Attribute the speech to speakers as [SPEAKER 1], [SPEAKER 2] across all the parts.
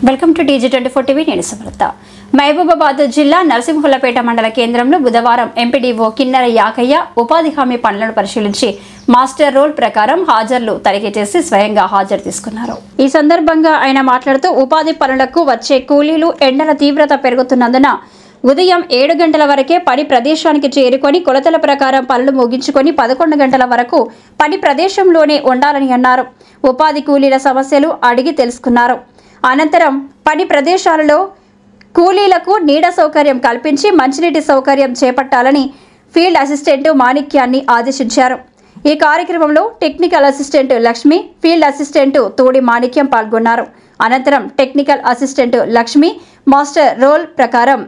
[SPEAKER 1] Welcome to TG24 TV. నేను సుబ్రత. మహబూబాబాద్ జిల్లా నరసింహులపేట మండల కేంద్రంలో బుధవారం ఎంపీడీఓ కిన్నెర యాకయ్య ఉపాధి హామీ పనులను పరిశీలించి మాస్టర్ రోల్ ప్రకారం హాజరులు తనిఖీ చేసి స్వయంగా హాజరు తీసుకున్నారు. ఈ సందర్భంగా ఆయన మాట్లాడుతూ ఉపాధి పనులకు వచ్చే కూలీలు ఎండల తీవ్రత పెరుగుతున్నందున ఉదయం 7 గంటల వరకే పని ప్రదేశానికి చేరుకొని కొలతల ప్రకారం పనులు ముగించుకొని 11 గంటల వరకు పని ప్రదేశంలోనే ఉండాలని అన్నారు. ఉపాధి కూలీల సమస్యలు అడిగి తెలుసుకున్నారు. అనంతరం పని ప్రదేశాలలో కూలీలకు నీడ సౌకర్యం కల్పించి మంచినీటి సౌకర్యం చేపట్టాలని ఫీల్డ్ అసిస్టెంట్ మాణిక్యాన్ని ఆదేశించారు. ఈ కార్యక్రమంలో technical assistant Lakshmi, field assistant Thodi Manikyam పాల్గొన్నారు. అనంతరం technical assistant Lakshmi master roll ప్రకారం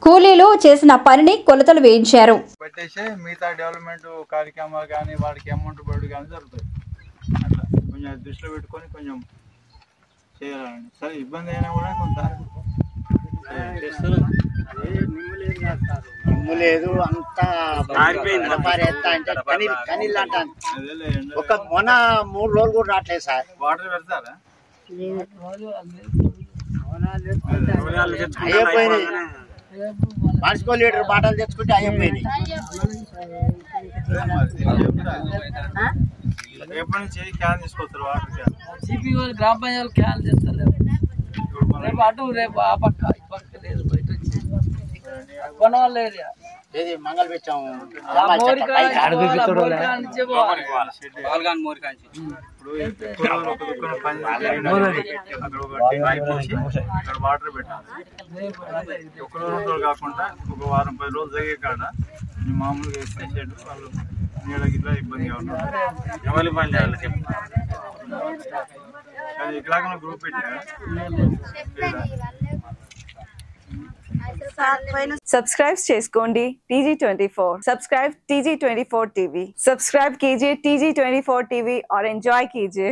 [SPEAKER 1] కూలీలు చేసిన పనిని కొలతలు వేయించారు.
[SPEAKER 2] మిగతా డెవలప్మెంట్ కార్యక్రమాలు కానీ వాడికి అమౌంట్ పడు కానీ జరుగుతాయి. అట్లా కొంచెం దృష్టిలో పెట్టుకొని కొంచెం చేయాలండి. సరే ఇబ్బంది అయినా కూడా కొంత
[SPEAKER 3] లేదు అంతా ఒక మొన్న 3 రోజులు కూడా రావట్లేదు సార్.
[SPEAKER 2] వాటర్ పెడతారా?
[SPEAKER 3] అయిపోయినాయి. మనిషికో లీటర్ బాటలు తెచ్చుకుంటే అయిపోయినాయి.
[SPEAKER 2] ఎప్పటి నుంచి క్యాన్ తీసుకొస్తారు? వాటర్
[SPEAKER 4] సిపి వాళ్ళు గ్రామ పంచాయతీ క్యాన్ చేస్తారు. రేపు అటు రేపు ఆ పక్క ఈ పక్క లేదు. బయట వచ్చి కొనవాళ్ళ ఏరియా
[SPEAKER 3] ఇది మంగళ పెట్టాము.
[SPEAKER 2] వాటర్ పెట్టాలి. 1 రోజు కాకుండా ఒక వారం 10 రోజులు జరిగే కాడ మామూలుగా వేసేసాడు వాళ్ళు నీళ్ళకి ఇట్లా ఇబ్బందిగా ఉన్నారు. ఎవరి పని చేయాలి చెప్పు. కానీ ఇక్కడ గ్రూప్ పెట్టారా?
[SPEAKER 5] సబ్స్క్రైబ్ చేసుకోండి TG24. Subscribe TG24 TV. Subscribe कीजिए TG24 TV और एंजॉय कीजिए.